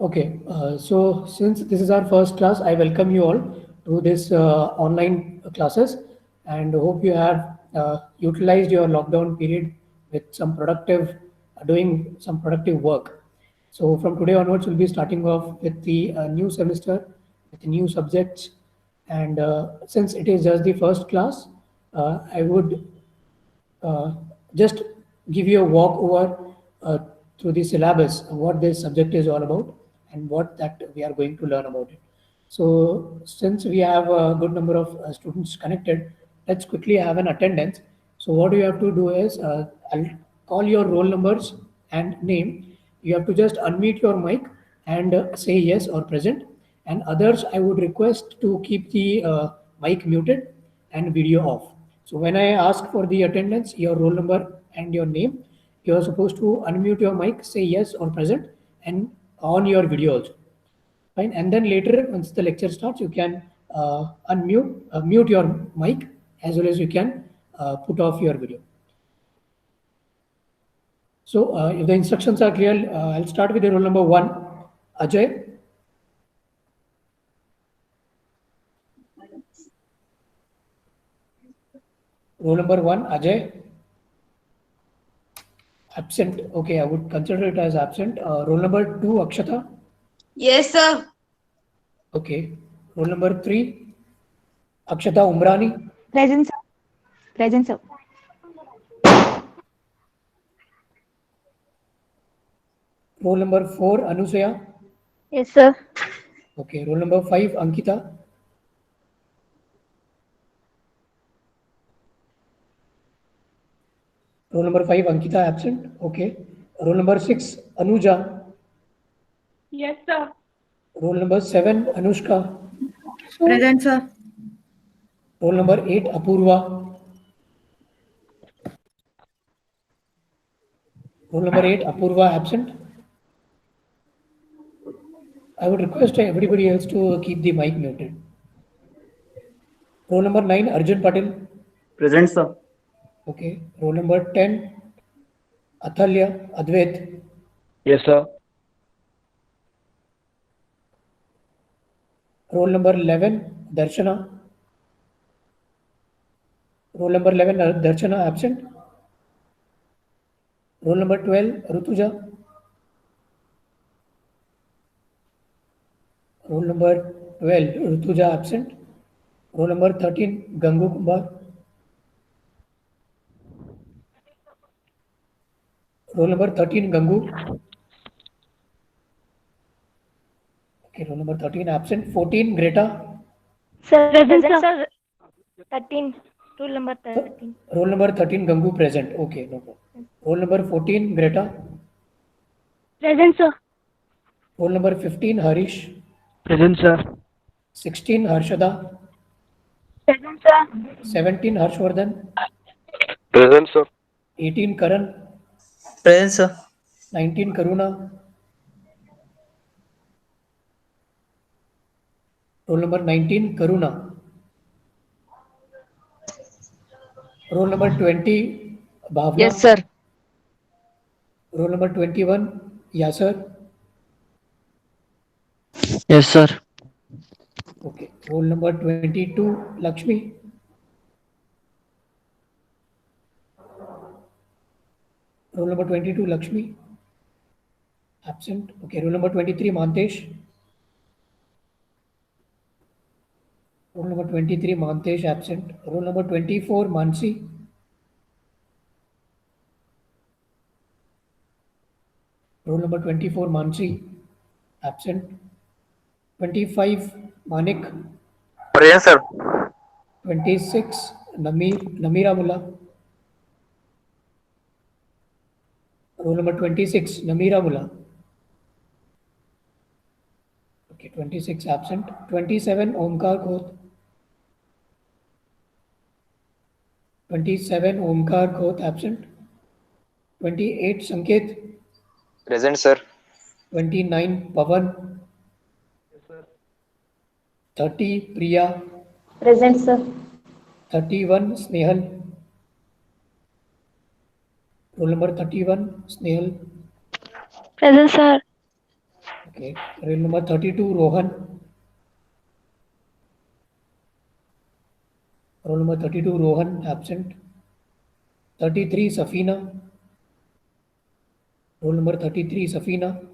Okay, so since this is our first class, I welcome you all to this online classes and hope you have utilized your lockdown period with some productive, doing some productive work. So from today onwards, we'll be starting off with the new semester, with the new subjects. And since it is just the first class, I would uh, just give you a walk over through the syllabus, what this subject is all about, and what that we are going to learn about it. So, since we have a good number of students connected, let's quickly have an attendance. So, what you have to do is I'll call your roll numbers and name. You have to just unmute your mic and say yes or present. And others, I would request to keep the mic muted and video off. So when I ask for the attendance, your roll number and your name, you are supposed to unmute your mic, say yes or present, and on your video also. Fine. And then later, once the lecture starts, you can mute your mic as well as you can put off your video. So if the instructions are clear, I'll start with the roll number one, Ajay. Roll number one, Ajay. Absent. Okay, I would consider it as absent. Roll number two, Akshata. Yes, sir. Okay. Roll number three, Akshata Umrani. Present, sir. Present, sir. Roll number four, Anusaya. Yes, sir. Okay. Roll number five, Ankita. Roll number five, Ankita absent. Okay. Roll number six, Anuja. Yes, sir. Roll number seven, Anushka. Present, sir. Roll number eight, Apurva. Roll number eight, Apurva absent. I would request everybody else to keep the mic muted. Roll number nine, Arjun Patil. Present, sir. Okay. Roll number 10, Athalya Advait. Yes, sir. Roll number 11, Darshana. Roll number 11, Darshana absent. Roll number 12, Rutuja. Roll number 12, Rutuja absent. Roll number 13, Gangu Kumar. Roll number 13, Gangu. Okay, roll number 13 absent. 14, Greta. Sir, present, sir. 13. Rule number 13. Roll number 13, Gangu present. Okay, no problem. Roll number 14, Greta. Present, sir. Roll number 15, Harish. Present, sir. 16, Harshada. Present, sir. 17, Harshvardhan. Present, sir. 18, Karan. Present, sir. 19, Karuna. Roll number 19, Karuna. Roll number 20, Bhavna. Yes, sir. Roll number 21, Yasser. Yes, sir. Okay. Roll number 22, Lakshmi. Roll number 22, Lakshmi. Absent. Okay. Roll number 23, Mantesh. Roll number 23, Mantesh absent. Roll number 24, Mansi. Roll number 24, Mansi absent. 25, Manik. Present, sir. 26, Namira Mullah. Roll number 26, Namira Mullah. Okay, 26 absent. 27, Omkar Khoth. 27, Omkar Khoth absent. 28, Sanket. Present, sir. 29, Pavan. 30, Priya. Present, sir. 31, Snehal. Roll number 31, Snehal. Present, sir. Okay. Roll number 32, Rohan. Roll number 32, Rohan, absent. 33, Safina. Roll number 33, Safina.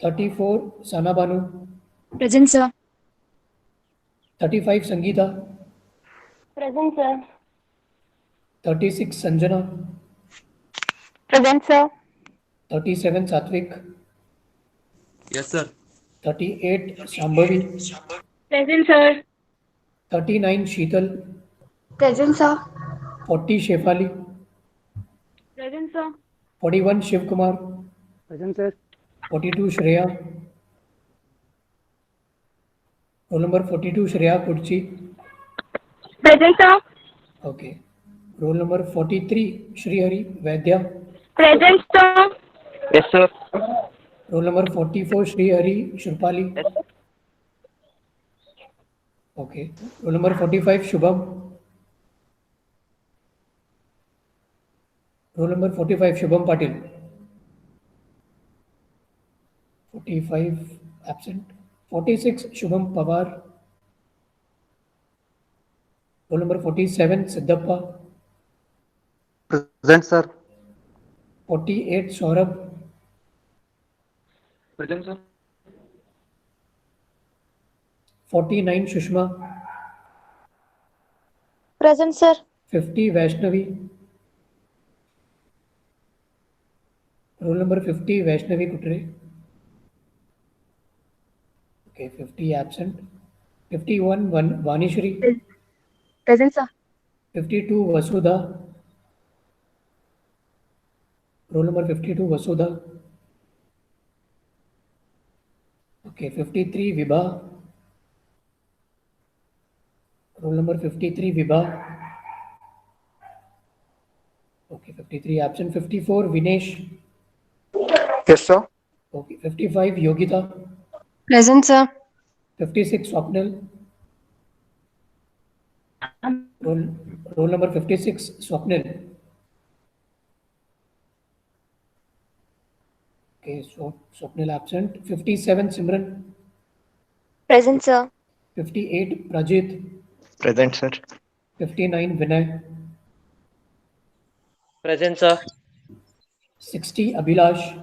34, Sana Banu. Present, sir. 35, Sangeeta. Present, sir. 36, Sanjana. Present, sir. 37, Satvik. Yes, sir. 38, Shambhavi. Present, sir. 39, Sheetal. Present, sir. 40, Shefali. Present, sir. 41, Shiv Kumar. Present, sir. 42, Shreya. Roll number 42, Shreya Kurchi. Present, sir. Okay. Roll number 43, Shrihari Vaidya. Present, sir. Yes, sir. Roll number 44, Shrihari Shurpali. Okay. Roll number 45, Shubham. Roll number 45, Shubham Patil. 45, absent. 46, Shubham Pawar. Roll number 47, Siddhappa. Present, sir. 48, Saurabh. Present, sir. 49, Shushma. Present, sir. 50, Vaishnavi. Roll number 50, Vaishnavi Kutre. Okay, 50 absent. 51, Vanishri. Present, sir. 52, Vasudha. Roll number 52, Vasudha. Okay, 53, Vibha. Roll number 53, Vibha. Okay, 53 absent. 54, Vinesh. Yes, sir. Okay, 55, Yogita. Present, sir. 56, Swapnil. Roll number 56, Swapnil. Okay, so Swapnil absent. 57, Simran. Present, sir. 58, Prajit. Present, sir. 59, Vinay. Present, sir. 60, Abhilash.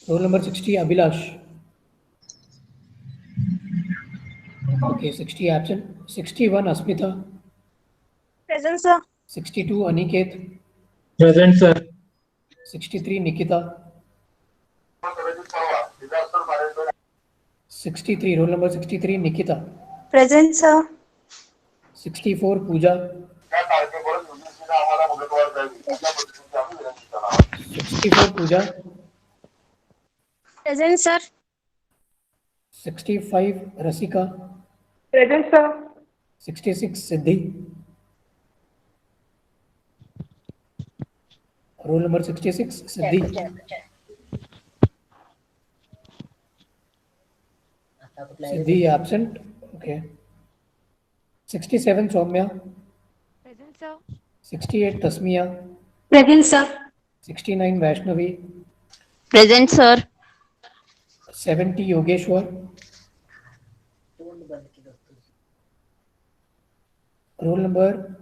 Roll number 60, Abhilash. Okay, 60 absent. 61, Asmita. Present, sir. 62, Aniket. Present, sir. 63, Nikita. 63, roll number 63, Nikita. Present, sir. 64, Pooja. 64, Pooja. Present, sir. 65, Rasika. Present, sir. 66, Siddhi. Roll number 66, Siddhi. Siddhi absent. Okay. 67, Soumya. Present, sir. 68, Tasmiya. Present, sir. 69, Vaishnavi. Present, sir. 70, Yogeshwar. Roll number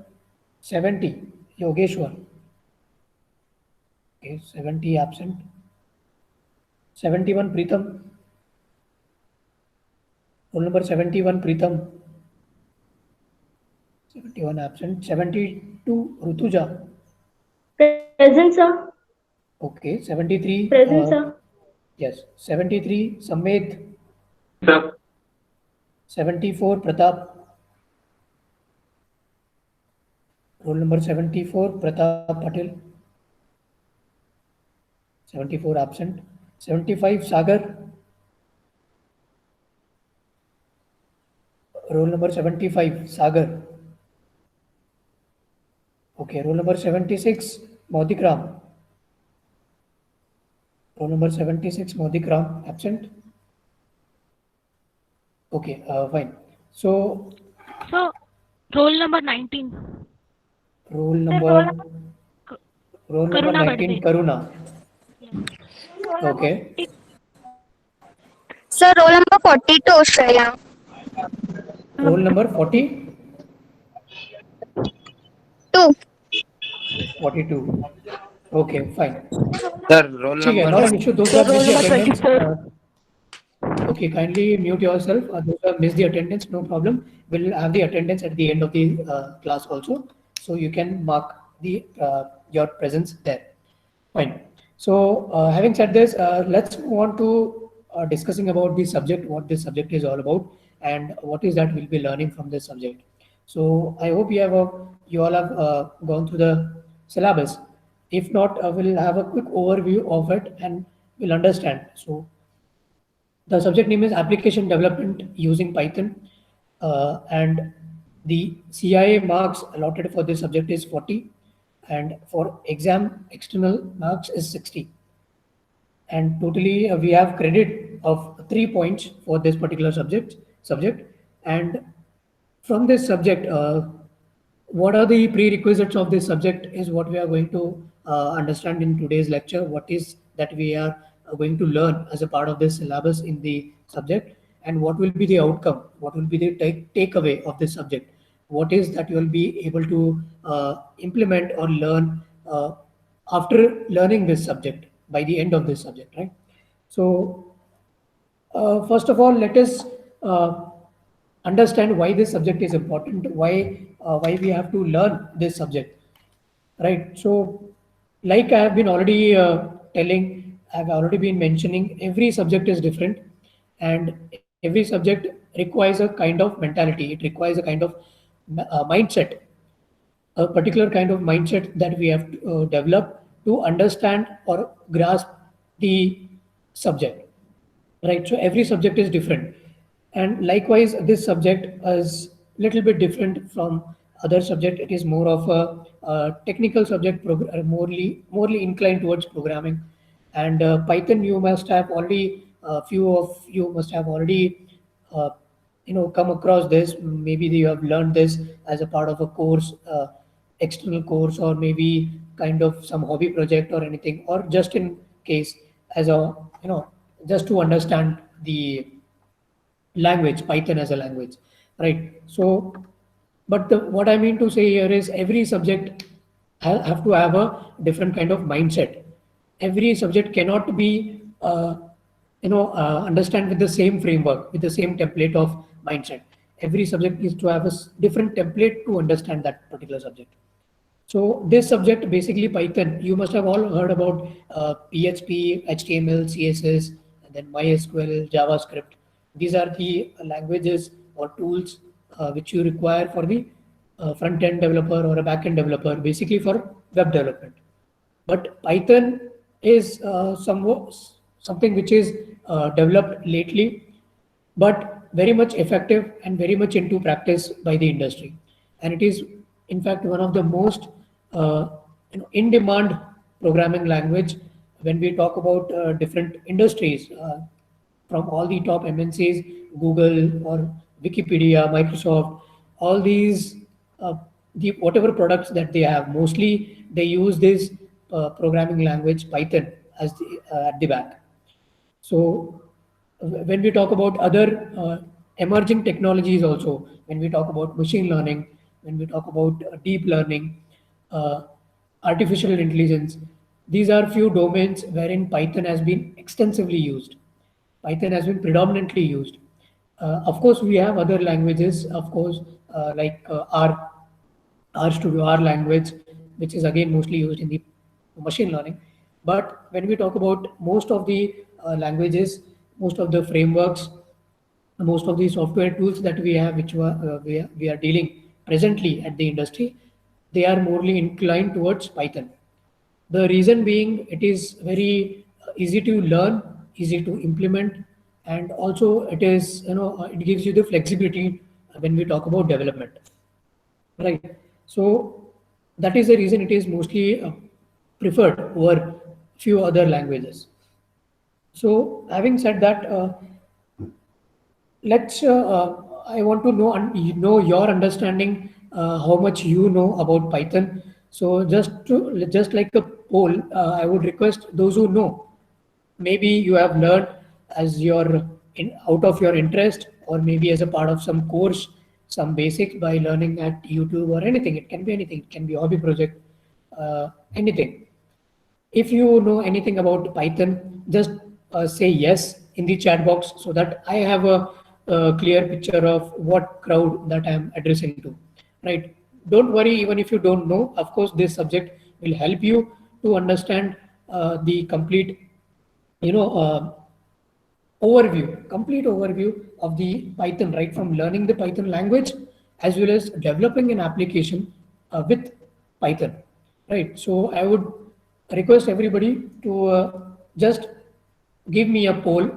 70, Yogeshwar. Okay, 70 absent. 71, Preetham. Roll number 71, Preetham. 71 absent. 72, Rutuja. Present, sir. Okay, 73. Present, sir. Yes, 73, Samet. Sir. 74, Pratap. Roll number 74, Pratap Patil. 74 absent. 75, Sagar. Roll number 75, Sagar. Okay, roll number 76, Modikram. Roll number 76, Modikram, absent. Okay, fine. So, So, roll number 19. roll number Roll number Karuna 19, Badve. Karuna. Okay. Sir, roll number 42, Shreya. Roll number 40, 2. 42. Okay, fine. Sir, roll ठीक है, number. not an issue. Those who Sir, have roll missed the number attendance. 24. Okay, kindly mute yourself. Those who have missed the attendance, no problem. We'll have the attendance at the end of the class also, so you can mark the your presence there. Fine. So, having said this, let's move on to discussing about the subject, what this subject is all about, and what is that we'll be learning from this subject. So, I hope you all have gone through the syllabus. If not, we'll have a quick overview of it and we'll understand. So, the subject name is application development using Python, and the CIA marks allotted for this subject is 40, and for exam external marks is 60. And totally we have credit of 3 points for this particular subject. And from this subject, what are the prerequisites of this subject is what we are going to understand in today's lecture. What is that we are going to learn as a part of this syllabus in the subject, and what will be the outcome, what will be the takeaway of this subject, what is that you will be able to implement or learn after learning this subject by the end of this subject, right? So first of all, let us understand why this subject is important, why we have to learn this subject, right? So, like I have been already telling, I have already been mentioning, every subject is different, and every subject requires a kind of mentality. It requires a kind of mindset, a particular kind of mindset that we have to develop to understand or grasp the subject, right? So every subject is different, and likewise this subject is little bit different from other subject. It is more of a technical subject, morely inclined towards programming. And Python, you must have already, few of you must have already uh, come across this. Maybe you have learned this as a part of a course, external course, or maybe kind of some hobby project or anything, or just in case as a just to understand the language, Python as a language, right? So, but what I mean to say here is every subject have to have a different kind of mindset. Every subject cannot be, understand with the same framework, with the same template of mindset. Every subject needs to have a different template to understand that particular subject. So this subject, basically Python, you must have all heard about PHP, HTML, CSS, and then MySQL, JavaScript. These are the languages or tools which you require for the front-end developer or a back-end developer, basically for web development. But Python is something which is developed lately, but very much effective and very much into practice by the industry. And it is, in fact, one of the most in-demand programming language when we talk about different industries. From all the top MNCs, Google or Wikipedia, Microsoft, all these, the whatever products that they have, mostly they use this programming language Python as at the back. So when we talk about other emerging technologies also, when we talk about machine learning, when we talk about deep learning, uh, artificial intelligence, these are few domains wherein Python has been extensively used. Python has been predominantly used. Of course, we have other languages, of course, like RStudio, R language, which is again mostly used in the machine learning. But when we talk about most of the languages, most of the frameworks, most of the software tools that we have, which we are dealing presently at the industry, they are morely inclined towards Python. The reason being, it is very easy to learn, easy to implement, and also it is, it gives you the flexibility when we talk about development, right? So that is the reason it is mostly preferred over few other languages. So having said that, I want to know your understanding, how much you know about Python. So just like a poll, I would request those who know, maybe you have learned as your out of your interest, or maybe as a part of some course, some basics by learning at YouTube or anything. It can be anything. It can be a hobby project, anything. If you know anything about Python, just say yes in the chat box so that I have a clear picture of what crowd that I am addressing to. Right? Don't worry, even if you don't know. Of course, this subject will help you to understand the complete, complete overview of the Python, right from learning the Python language as well as developing an application with Python, right? So I would request everybody to just give me a poll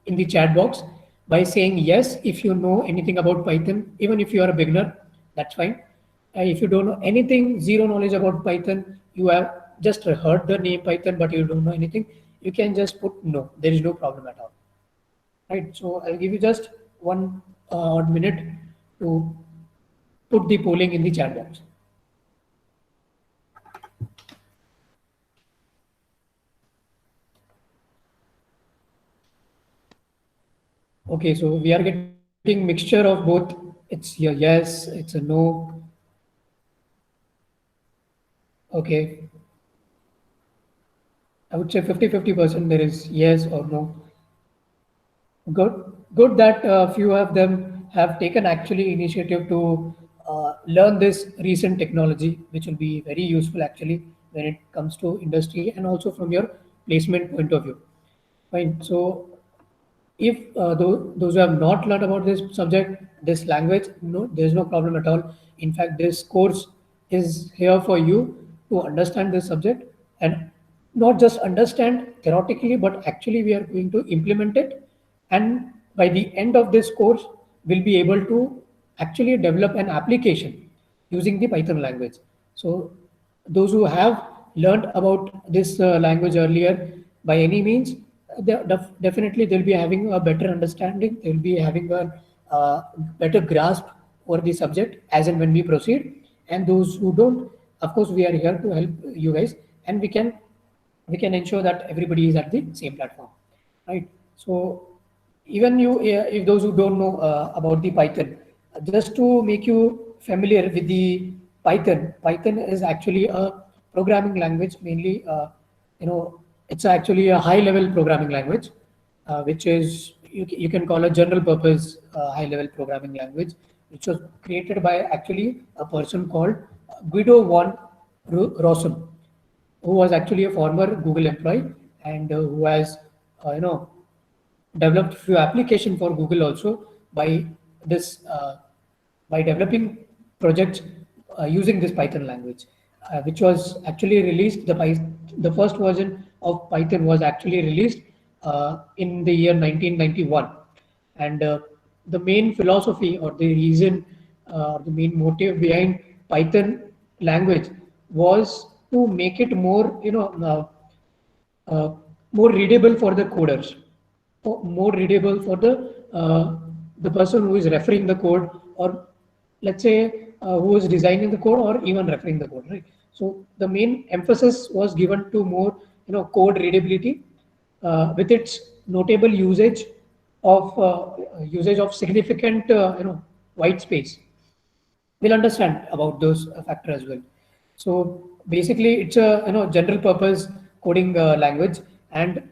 in the chat box by saying yes if you know anything about Python, even if you are a beginner, that's fine. If you don't know anything, zero knowledge about Python, you have just heard the name Python, but you don't know anything, you can just put no. There is no problem at all. Right, so I'll give you just one odd minute to put the polling in the chat box. Okay, so we are getting mixture of both. It's a yes, it's a no. Okay. I would say 50-50% there is yes or no. Good that few of them have taken actually initiative to learn this recent technology, which will be very useful actually when it comes to industry and also from your placement point of view. Fine. So if those who have not learned about this subject, this language, no, there's no problem at all. In fact, this course is here for you to understand this subject and not just understand theoretically, but actually we are going to implement it. And by the end of this course, we'll be able to actually develop an application using the Python language. So those who have learned about this language earlier by any means, definitely they'll be having a better understanding. They'll be having a better grasp over the subject as and when we proceed. And those who don't, of course, we are here to help you guys, and we can ensure that everybody is at the same platform, right? So even you, if those who don't know about the Python, just to make you familiar with the Python is actually a programming language, mainly, it's actually a high level programming language, which is, you can call a general purpose high level programming language, which was created by actually a person called Guido von Rossum, who was actually a former Google employee and who has, developed few application for Google also by this, by developing projects using this Python language, which was actually released. The first version of Python was actually released in the year 1991, and the main philosophy or the reason, the main motive behind Python language was to make it more, more readable for the coders, more readable for the person who is referring the code, or let's say who is designing the code or even referring the code, right? So the main emphasis was given to more, code readability with its notable usage of significant, white space. We'll understand about those factors as well. So basically, it's a general purpose coding language, and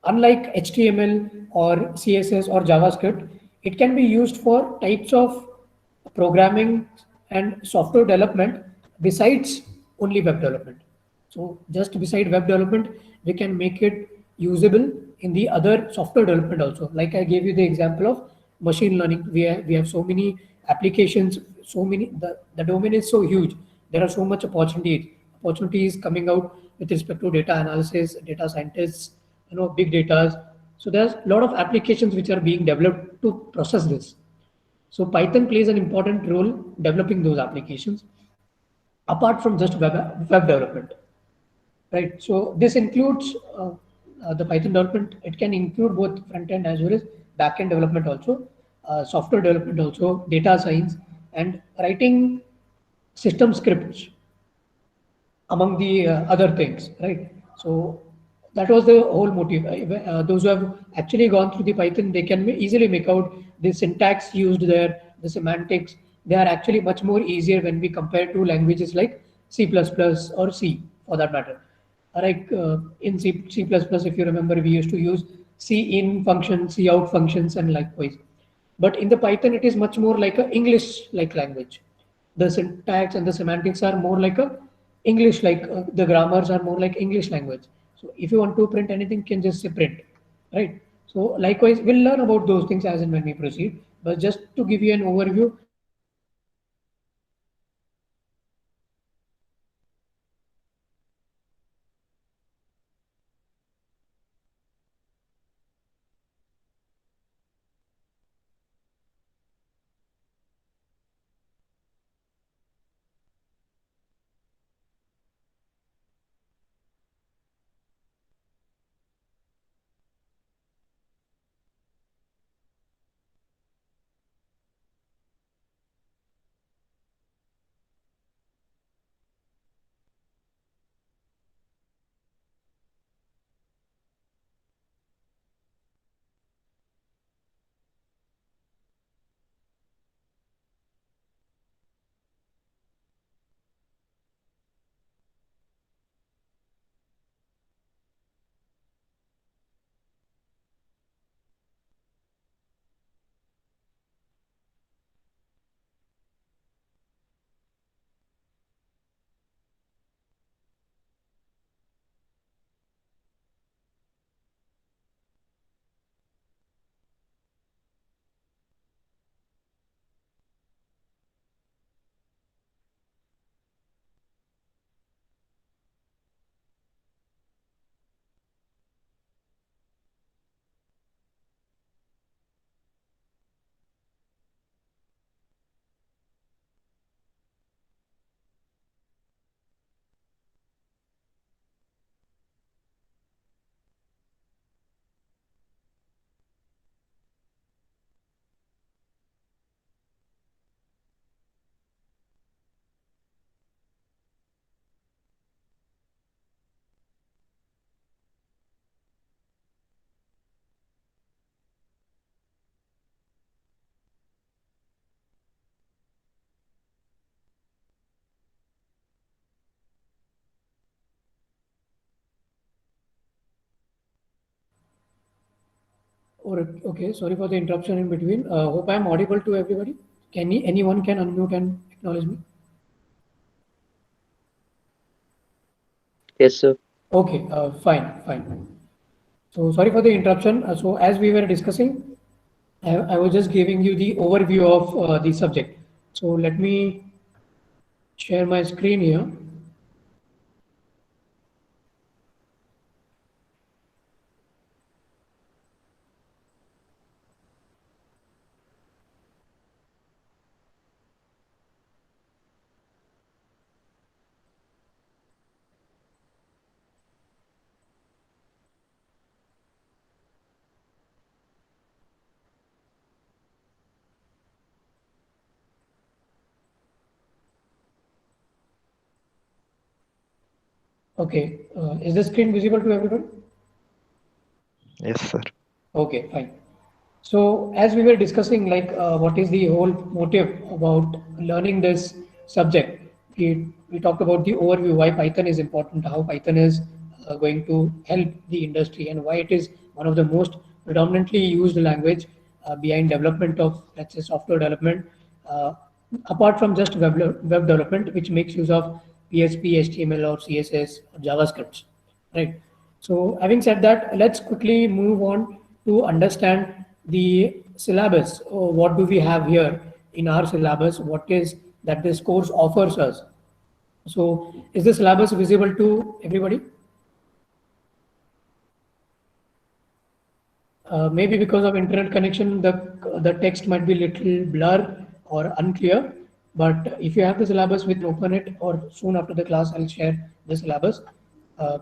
unlike HTML or CSS or JavaScript, it can be used for types of programming and software development besides only web development. So just beside web development, we can make it usable in the other software development also. Like I gave you the example of machine learning. We have so many applications, so many, the domain is so huge. There are so much opportunities coming out with respect to data analysis, data scientists, big data. So there's a lot of applications which are being developed to process this. So Python plays an important role developing those applications apart from just web development, right? So this includes the Python development. It can include both front end as well as back end development also, software development also, data science, and writing system scripts among the other things, right? So that was the whole motive. Those who have actually gone through the Python, they can easily make out the syntax used there, the semantics. They are actually much more easier when we compare to languages like C++ or C for that matter. Like in C++, if you remember, we used to use C in functions, C out functions, and likewise. But in the Python, it is much more like a English-like language. The syntax and the semantics are more like a English-like. The grammars are more like English language. So if you want to print anything, you can just say print, right? So likewise, we'll learn about those things as and when we proceed. But just to give you an overview, or okay, sorry for the interruption in between. Hope I'm audible to everybody. Anyone can unmute and acknowledge me? Yes, sir. Okay, fine. So sorry for the interruption. So as we were discussing, I was just giving you the overview of the subject. So let me share my screen here. Okay, is the screen visible to everyone? Yes, sir. Okay, fine. So as we were discussing, like what is the whole motive about learning this subject? We talked about the overview, why Python is important, how Python is going to help the industry, and why it is one of the most predominantly used language behind development of, let's say, software development, uh, apart from just web development, which makes use of PHP, HTML, or CSS, or JavaScript, right? So having said that, let's quickly move on to understand the syllabus. What do we have here in our syllabus? What is that this course offers us? So is the syllabus visible to everybody? Maybe because of internet connection, the text might be little blur or unclear. But if you have the syllabus, with open it, or soon after the class, I'll share the syllabus. Uh,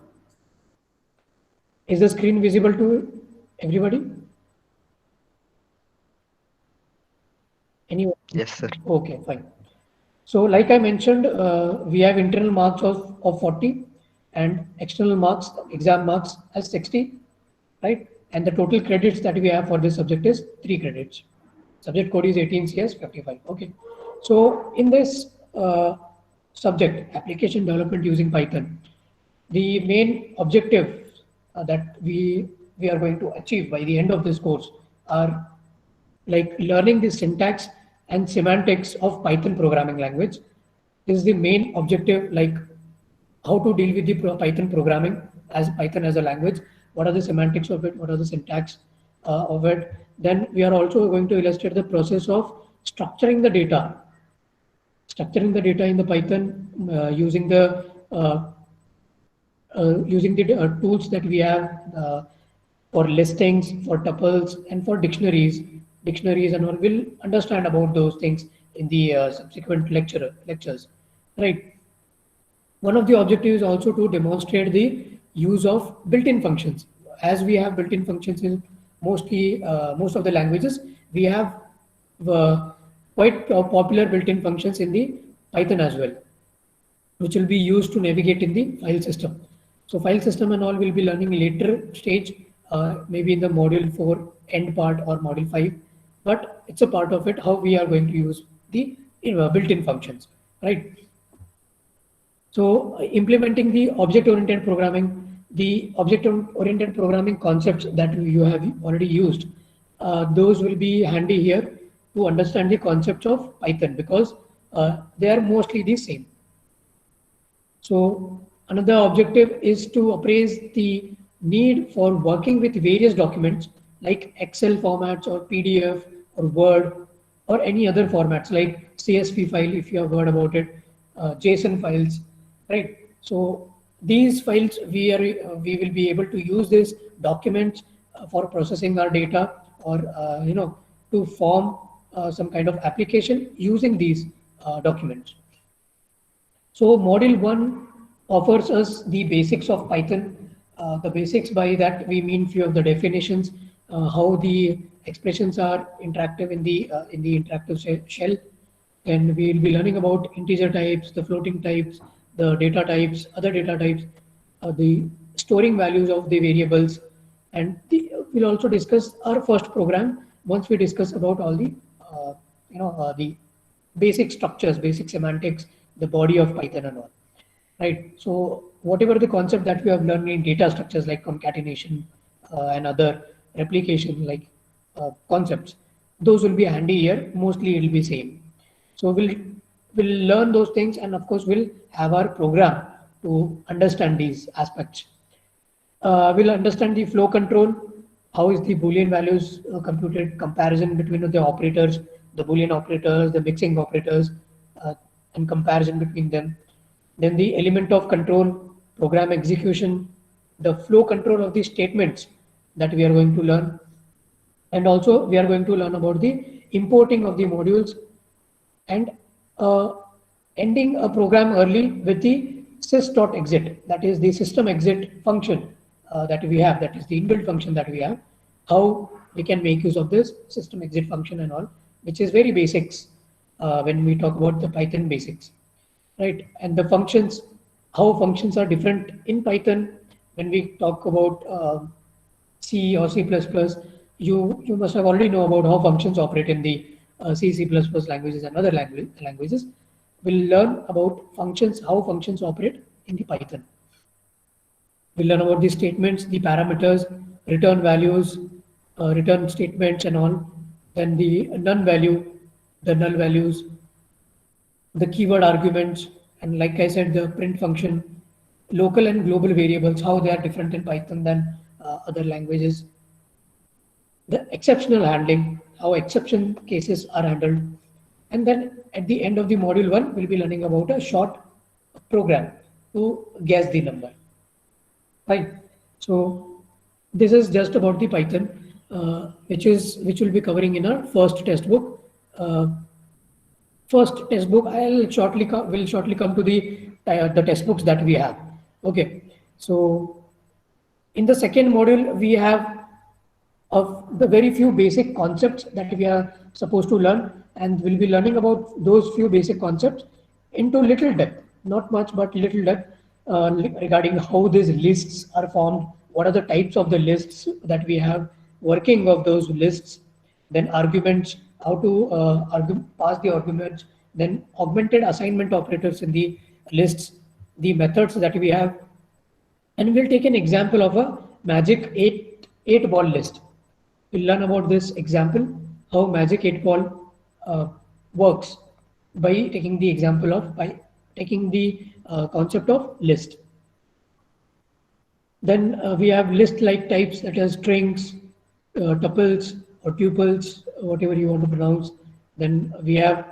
is the screen visible to everybody? Anyone? Yes, sir. Okay, fine. So like I mentioned, we have internal marks of 40 and external marks, exam marks as 60, right? And the total credits that we have for this subject is 3 credits. Subject code is 18 CS 55. Okay. So in this subject, application development using Python, the main objective that we are going to achieve by the end of this course are like learning the syntax and semantics of Python programming language. This is the main objective, like how to deal with the Python programming as Python as a language. What are the semantics of it? What are the syntax of it? Then we are also going to illustrate the process of structuring the data in the Python using the tools that we have for listings, for tuples, and for dictionaries, and all. We'll understand about those things in the subsequent lectures, right? One of the objectives is also to demonstrate the use of built-in functions. As we have built-in functions in most of the languages, we have quite popular built-in functions in the Python as well, which will be used to navigate in the file system. So file system and all will be learning later stage, maybe in the module 4 end part or module 5, but it's a part of it how we are going to use the built-in functions, right? So implementing the object-oriented programming, the object-oriented programming concepts that you have already used, those will be handy here to understand the concepts of Python, because they are mostly the same. So another objective is to appraise the need for working with various documents like Excel formats or PDF or Word or any other formats like CSV file, if you have heard about it, JSON files, right? So these files we will be able to use these documents for processing our data, or to form some kind of application using these documents. So module 1 offers us the basics of Python. The basics, by that we mean few of the definitions, how the expressions are interactive in the interactive shell. And we will be learning about integer types, the floating types, the data types, other data types, the storing values of the variables, and we'll also discuss our first program once we discuss about all the the basic structures, basic semantics, the body of Python and all, right? So whatever the concept that we have learned in data structures like concatenation and other replication like concepts, those will be handy here. Mostly it will be same. So we'll learn those things, and of course we'll have our program to understand these aspects. We'll understand the flow control, how is the Boolean values computed, comparison between the operators, the Boolean operators, the mixing operators, and comparison between them. Then the element of control, program execution, the flow control of the statements that we are going to learn. And also we are going to learn about the importing of the modules, and ending a program early with the sys.exit, that is the system exit function that we have, that is the inbuilt function that we have, how we can make use of this system exit function and all, which is very basics when we talk about the Python basics, right? And the functions, how functions are different in Python. When we talk about C or C++, you must have already know about how functions operate in the C++ languages and other languages. We'll learn about functions, how functions operate in the Python. We'll learn about the statements, the parameters, return values, return statements and all. Then the none value, the null values, the keyword arguments, and like I said, the print function, local and global variables, how they are different in Python than other languages. The exceptional handling, how exception cases are handled. And then at the end of the module 1, we'll be learning about a short program to guess the number. Right. So this is just about the Python, which will be covering in our first textbook. First textbook, will shortly come to the textbooks that we have. Okay. So in the second module, we have of the very few basic concepts that we are supposed to learn, and we'll be learning about those few basic concepts into little depth, not much, but little depth regarding how these lists are formed, what are the types of the lists that we have, working of those lists, then arguments, how to pass the arguments, then augmented assignment operators in the lists, the methods that we have, and we'll take an example of a magic eight ball list. We'll learn about this example, how magic 8 ball works by taking the example of, by taking the concept of list. Then we have list-like types, that is strings, tuples or tuples, whatever you want to pronounce. Then we have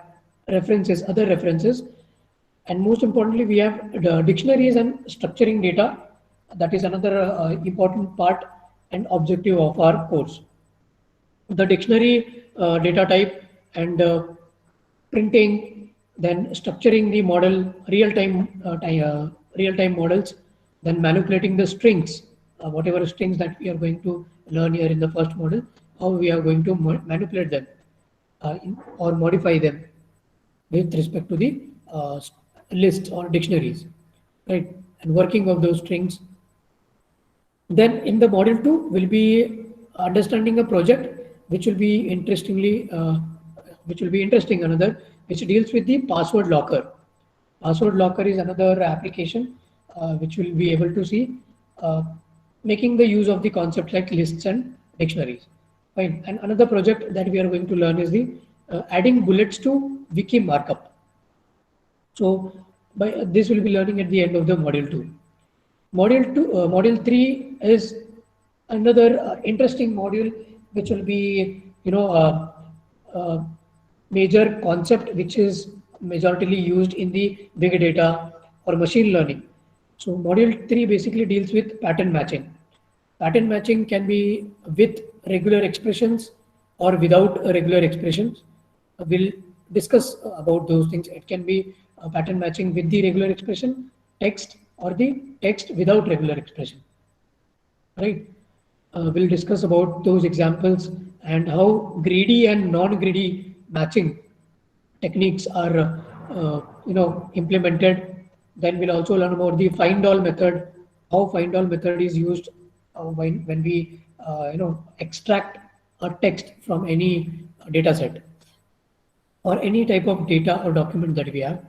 references, other references. And most importantly, we have the dictionaries and structuring data. That is another important part and objective of our course. The dictionary data type and printing, then structuring the model, real-time models, then manipulating the strings, whatever strings that we are going to learn here in the first model, how we are going to manipulate them or modify them with respect to the lists or dictionaries, right? And working of those strings. Then in the module 2, we'll be understanding a project which will be interesting another, which deals with the password locker. Password locker is another application which will be able to see making the use of the concept like lists and dictionaries. Fine. And another project that we are going to learn is the adding bullets to wiki markup. So by this we'll be learning at the end of the module 2. Module 3 is another interesting module which will be, major concept which is majoritarily used in the big data or machine learning. So module 3 basically deals with pattern matching. Pattern matching can be with regular expressions or without regular expressions. We'll discuss about those things. It can be pattern matching with the regular expression, text, or the text without regular expression, right? We'll discuss about those examples and how greedy and non-greedy matching techniques are implemented. Then we'll also learn about the find all method, how find all method is used when we extract a text from any data set or any type of data or document that we have.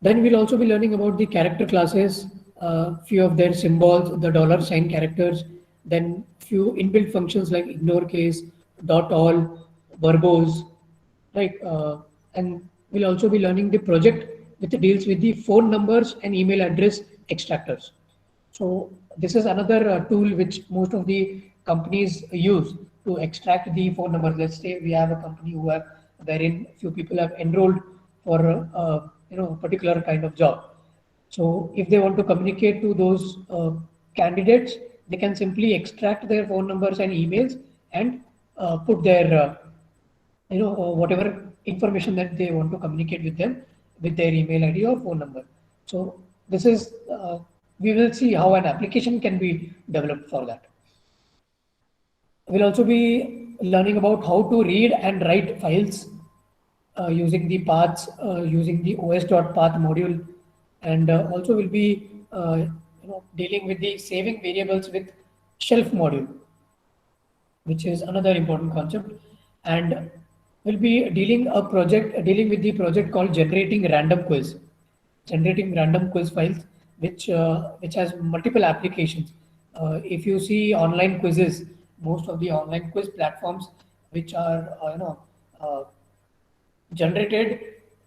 Then we'll also be learning about the character classes, few of their symbols, the $sign characters, then few inbuilt functions like ignore case, .all, verbose, right? And we'll also be learning the project which deals with the phone numbers and email address extractors. So this is another tool which most of the companies use to extract the phone numbers. Let's say we have a company wherein few people have enrolled for a particular kind of job. So if they want to communicate to those candidates, they can simply extract their phone numbers and emails and put their whatever information that they want to communicate with them with their email ID or phone number. So this is we will see how an application can be developed for that. We'll also be learning about how to read and write files using the paths, using the os.path module, and also we'll be dealing with the saving variables with shelf module, which is another important concept. And we'll be dealing with the project called generating random quiz files, which has multiple applications. If you see online quizzes, most of the online quiz platforms which are generated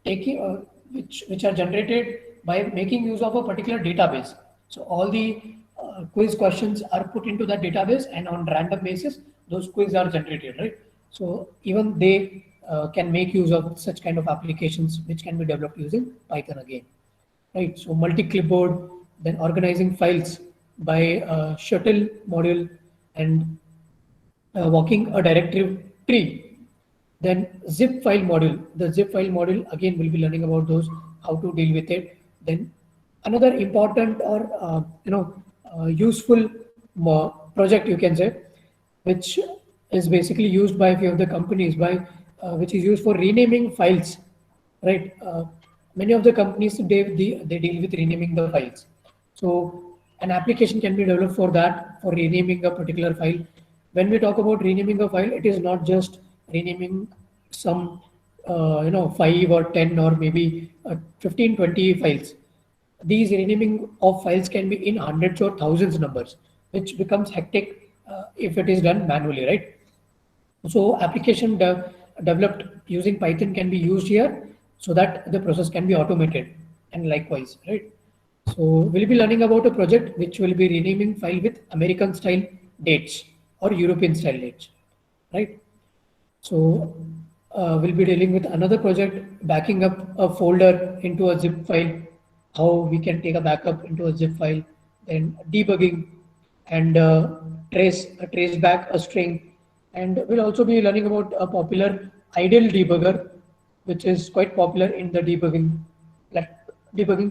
which are generated by making use of a particular database. So all the quiz questions are put into that database, and on random basis those quizzes are generated, right? So even they can make use of such kind of applications which can be developed using Python again, right? So multi-clipboard, then organizing files by shuttle module, and walking a directory tree. Then zip file module. The zip file module, again, we'll be learning about those, how to deal with it. Then another important or useful project, you can say, which is basically used by a few of the companies which is used for renaming files, right? Many of the companies they deal with renaming the files. So an application can be developed for that, for renaming a particular file. When we talk about renaming a file, it is not just renaming some 5 or 10 or maybe 15, 20 files. These renaming of files can be in hundreds or thousands numbers, which becomes hectic if it is done manually, right? So application developed using Python can be used here so that the process can be automated, and likewise, right? So we'll be learning about a project which will be renaming file with American style dates or European style dates, right? So we'll be dealing with another project, backing up a folder into a zip file, how we can take a backup into a zip file, then debugging and trace back a string. And we'll also be learning about a popular idle debugger, which is quite popular in the debugging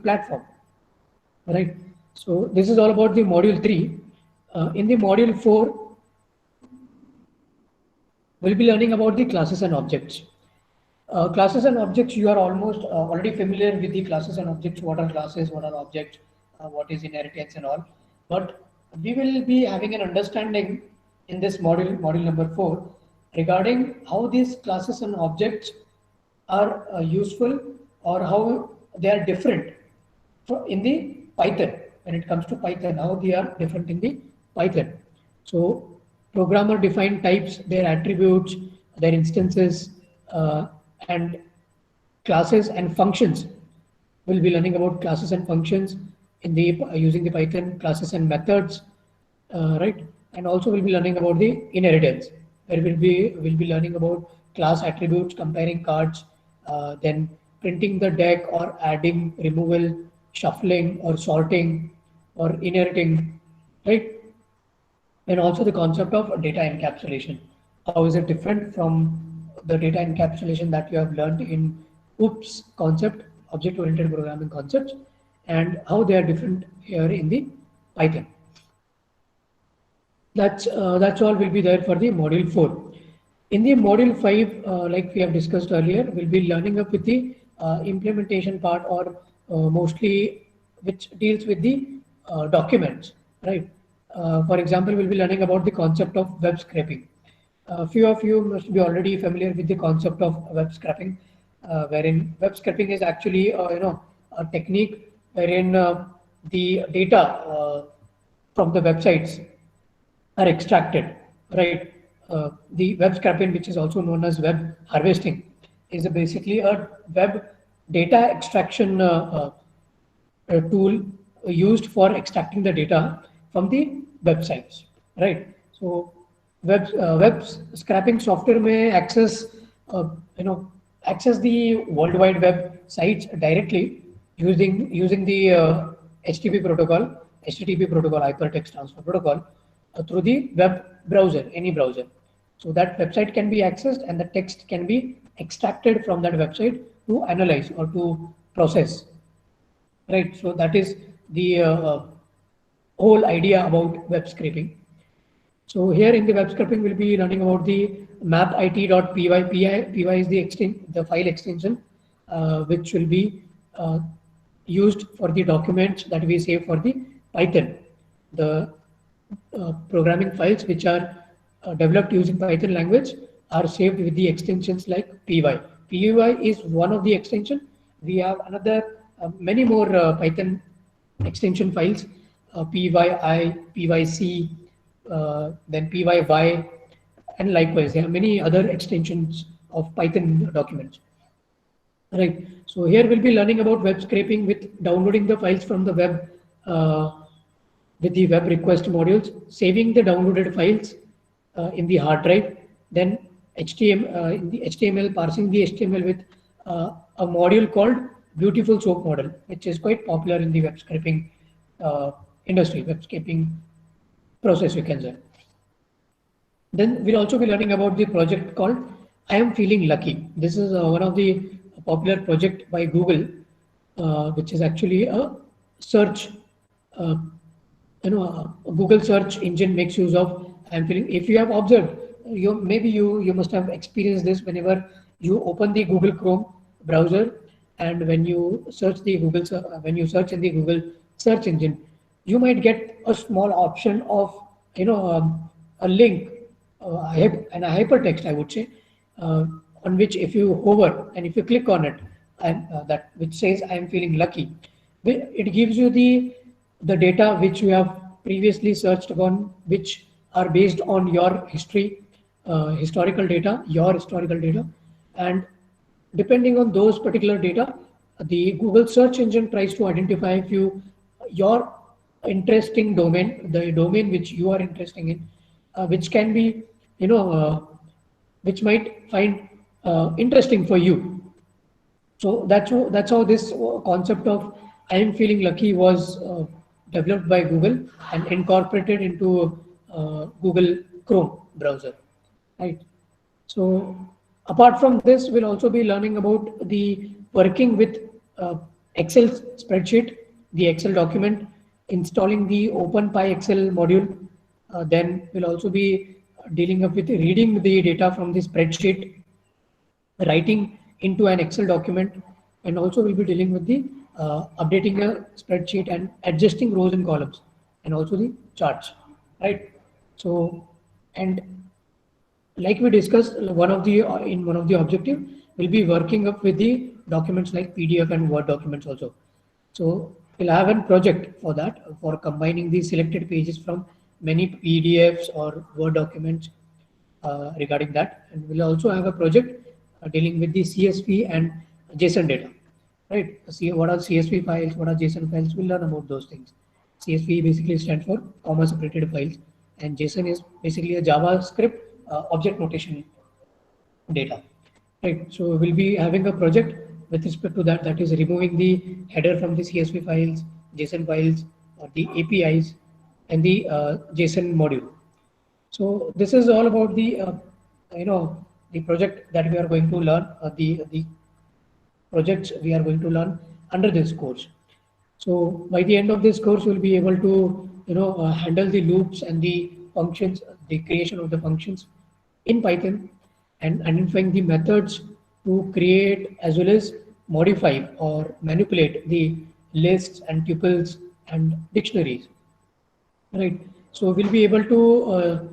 platform, right? So this is all about the module 3. In the module 4, we'll be learning about the classes and objects. Classes and objects, you are almost already familiar with the classes and objects. What are classes, what are objects, what is inheritance and all. But we will be having an understanding in this module number 4, regarding how these classes and objects are useful, or how they are different in the Python. When it comes to Python, how they are different in the Python. So programmer defined types, their attributes, their instances, and classes and functions. We'll be learning about classes and functions in the using the Python, classes and methods, right? And also we'll be learning about the inheritance, where we'll be learning about class attributes, comparing cards, then printing the deck, or adding, removal, shuffling, or sorting, or inheriting, right? And also the concept of data encapsulation. How is it different from the data encapsulation that you have learned in OOPS concept, object-oriented programming concepts, and how they are different here in the Python. That's all will be there for the module 4. In the module 5, like we have discussed earlier, we'll be learning up with the implementation part, or mostly which deals with the documents, right? For example, we'll be learning about the concept of web scraping. A few of you must be already familiar with the concept of web scraping, wherein web scraping is actually a technique wherein the data from the websites are extracted, right? The web scraping, which is also known as web harvesting, is basically a web data extraction tool used for extracting the data from the websites, right? So web scraping software may access the World Wide Web sites directly using the HTTP protocol, Hypertext Transfer Protocol, through the web browser, any browser. So that website can be accessed, and the text can be extracted from that website to analyze or to process, right? So that is the whole idea about web scraping. So here in the web scraping, we'll be learning about the mapit.py. Py is the file extension which will be used for the documents that we save for the Python. The programming files which are developed using Python language are saved with the extensions like py. Py is one of the extension. We have another many more Python extension files, pyi, pyc, then pyy, and likewise there are many other extensions of Python documents, right? So here we'll be learning about web scraping with downloading the files from the web with the web request modules, saving the downloaded files in the hard drive, then in the HTML, parsing the HTML with a module called Beautiful Soap model, which is quite popular in the web scraping industry, web scraping process, you can say. Then we'll also be learning about the project called I Am Feeling Lucky. This is one of the popular project by Google, which is actually a search. A Google search engine makes use of I'm feeling, if you have observed, you must have experienced this whenever you open the Google Chrome browser, and when you search the when you search in the Google search engine, you might get a small option of, a link, and a hypertext, I would say, on which if you hover and if you click on it, and that which says I am feeling lucky, it gives you the data which you have previously searched upon, which are based on your historical data, and depending on those particular data, the Google search engine tries to identify if your interesting domain, the domain which you are interested in, which can be, which might find interesting for you. So that's how this concept of I am feeling lucky was developed by Google and incorporated into Google Chrome browser, right? So apart from this, we'll also be learning about the working with Excel spreadsheet, the Excel document, installing the OpenPyXL module. Then we'll also be dealing up with reading the data from the spreadsheet, writing into an Excel document, and also we'll be dealing with the updating a spreadsheet and adjusting rows and columns, and also the charts, right? So, and like we discussed, one of the objective will be working up with the documents like PDF and Word documents also. So we'll have a project for that, for combining the selected pages from many PDFs or Word documents regarding that. And we'll also have a project dealing with the CSV and JSON data, right? See what are CSV files, what are JSON files, we'll learn about those things. CSV basically stands for comma separated files, and JSON is basically a JavaScript object notation data, right? So we'll be having a project with respect to that, that is removing the header from the CSV files, JSON files, or the APIs, and the JSON module. So this is all about the the project that we are going to learn, the projects we are going to learn under this course. So by the end of this course, we'll be able to handle the loops and the functions, the creation of the functions in Python, and identifying the methods to create as well as modify or manipulate the lists and tuples and dictionaries, right? So we'll be able to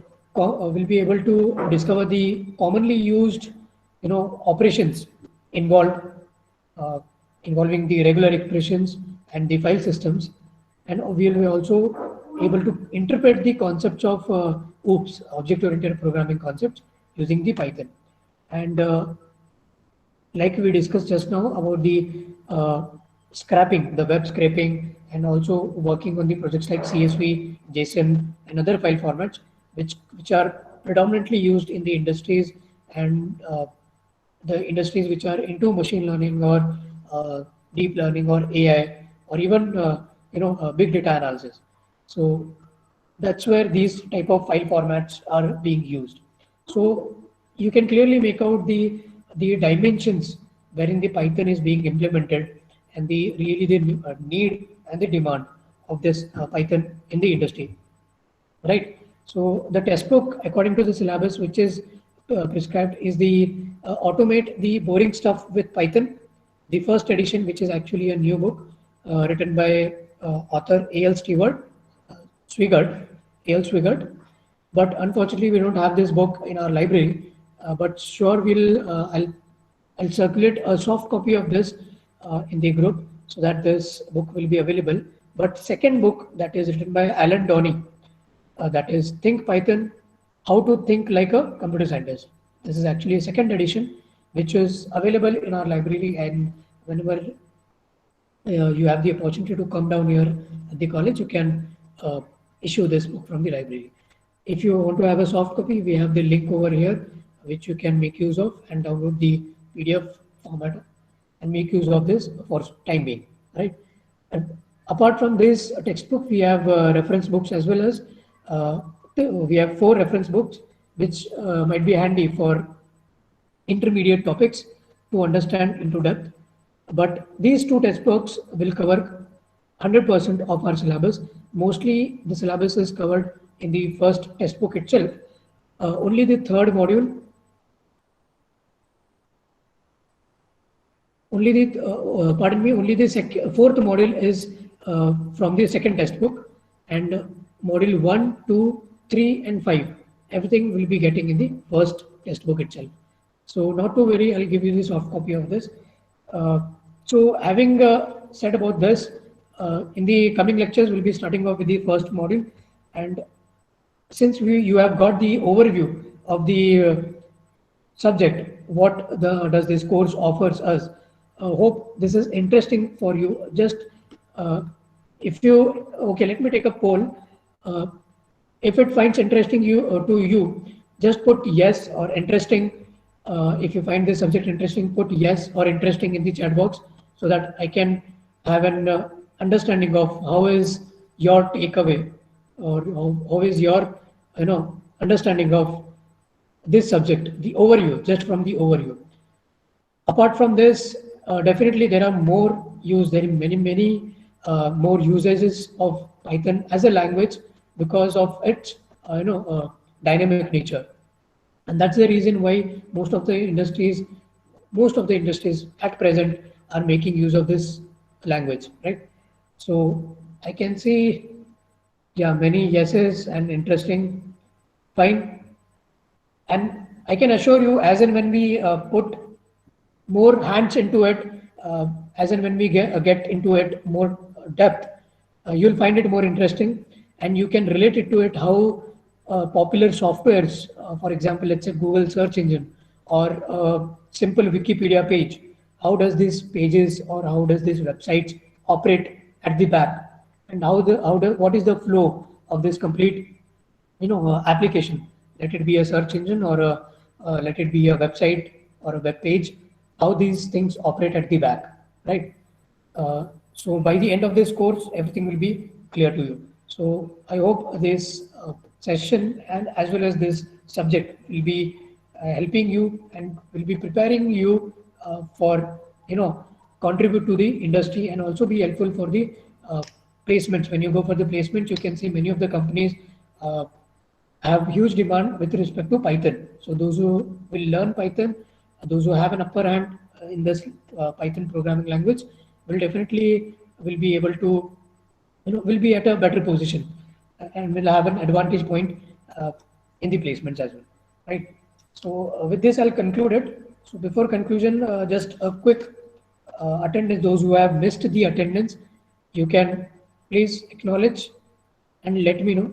discover the commonly used operations involving the regular expressions and the file systems, and we'll be also able to interpret the concepts of OOPS, object-oriented programming concepts, using the Python. And like we discussed just now about the scraping, the web scraping, and also working on the projects like CSV, JSON, and other file formats, which are predominantly used in the industries, and the industries which are into machine learning or deep learning or AI, or even big data analysis. So that's where these type of file formats are being used. So you can clearly make out the dimensions wherein the Python is being implemented, and the need and the demand of this Python in the industry, right? So the textbook, according to the syllabus which is prescribed, is the Automate the Boring Stuff with Python, the first edition, which is actually a new book written by author A.L. Swigert. But unfortunately, we don't have this book in our library. But sure, I'll circulate a soft copy of this in the group, so that this book will be available. But second book, that is written by Alan Downey, that is Think Python, How to Think Like a Computer Scientist. This is actually a second edition, which is available in our library, and whenever you have the opportunity to come down here at the college, you can issue this book from the library. If you want to have a soft copy, we have the link over here, which you can make use of and download the PDF format and make use of this for time being, right? And apart from this textbook, we have reference books as well as we have 4 reference books, which might be handy for intermediate topics to understand into depth. But these 2 textbooks will cover 100% of our syllabus. Mostly the syllabus is covered in the first textbook itself. Only the third module, only the only the fourth module is from the second textbook, and module 1, 2, 3, and 5, everything will be getting in the first textbook itself. So not to worry, I'll give you the soft copy of this. So having said about this, in the coming lectures, we'll be starting off with the first module, and since you have got the overview of the subject, what does this course offers us. Hope this is interesting for you. Just if you, okay, let me take a poll. If it finds interesting to you, just put yes or interesting. If you find this subject interesting, put yes or interesting in the chat box, so that I can have an understanding of how is your takeaway, or how is your understanding of this subject, the overview, just from the overview. Apart from this, definitely there are more there are many more usages of Python as a language because of its dynamic nature, and that's the reason why most of the industries at present are making use of this language, right? So I can see, yeah, many yeses and interesting, fine. And I can assure you, as and when we put more hands into it, as and when we get into it more depth, you'll find it more interesting, and you can relate it to it how popular softwares, for example, let's say Google search engine or a simple Wikipedia page, how does these pages or how does these websites operate at the back, and what is the flow of this complete application, let it be a search engine or let it be a website or a web page, how these things operate at the back, right? So by the end of this course, everything will be clear to you. So I hope this session and as well as this subject will be helping you and will be preparing you for contribute to the industry, and also be helpful for the placements. When you go for the placements, you can see many of the companies have huge demand with respect to Python. So those who will learn Python, those who have an upper hand in this Python programming language, will definitely be able to will be at a better position and will have an advantage point in the placements as well, right? So with this, I'll conclude it. So before conclusion, just a quick attendance. Those who have missed the attendance, you can please acknowledge and let me know.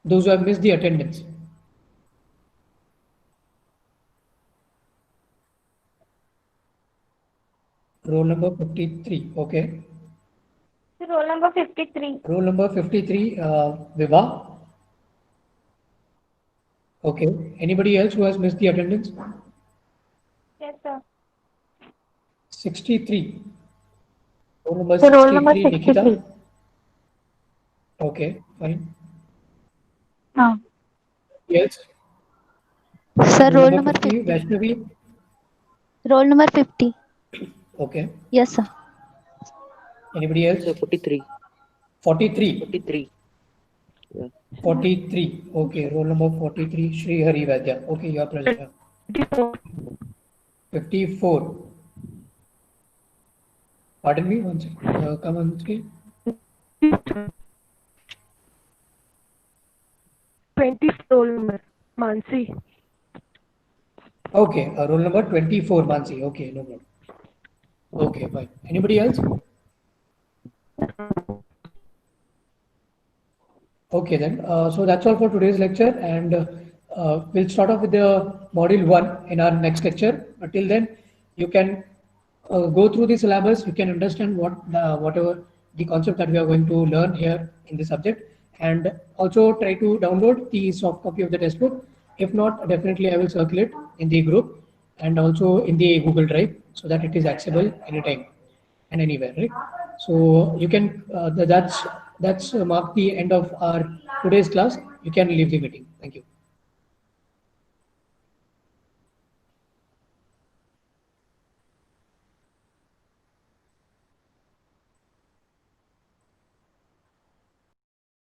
Those who have missed the attendance. Roll number 53. Okay. Roll number 53. Roll number 53, Viva. Okay. Anybody else who has missed the attendance? Yes, sir. 63. Roll number Sir, 63, roll number 63. Nikita. Okay, fine. No. Yes. Sir, roll number 50, 50. Vaishnavi. Roll number 50. Okay. Yes, sir. Anybody else? 43. 43. 43. 43. Okay. Roll number 43, Shri Hari Vaidya. Okay, you are present. 54. Pardon me, one second. Come on screen. 20 roll number, Mansi. Okay, roll number 24, Mansi. Okay, no problem. Okay, fine. Anybody else? Okay then. So that's all for today's lecture, and we'll start off with the module 1 in our next lecture. Until then, you can go through the syllabus. You can understand whatever the concept that we are going to learn here in the subject, and also try to download the soft copy of the textbook. If not, definitely I will circulate in the group and also in the Google Drive, so that it is accessible anytime and anywhere, right? So you can that's mark the end of our today's class. You can leave the meeting. Thank you.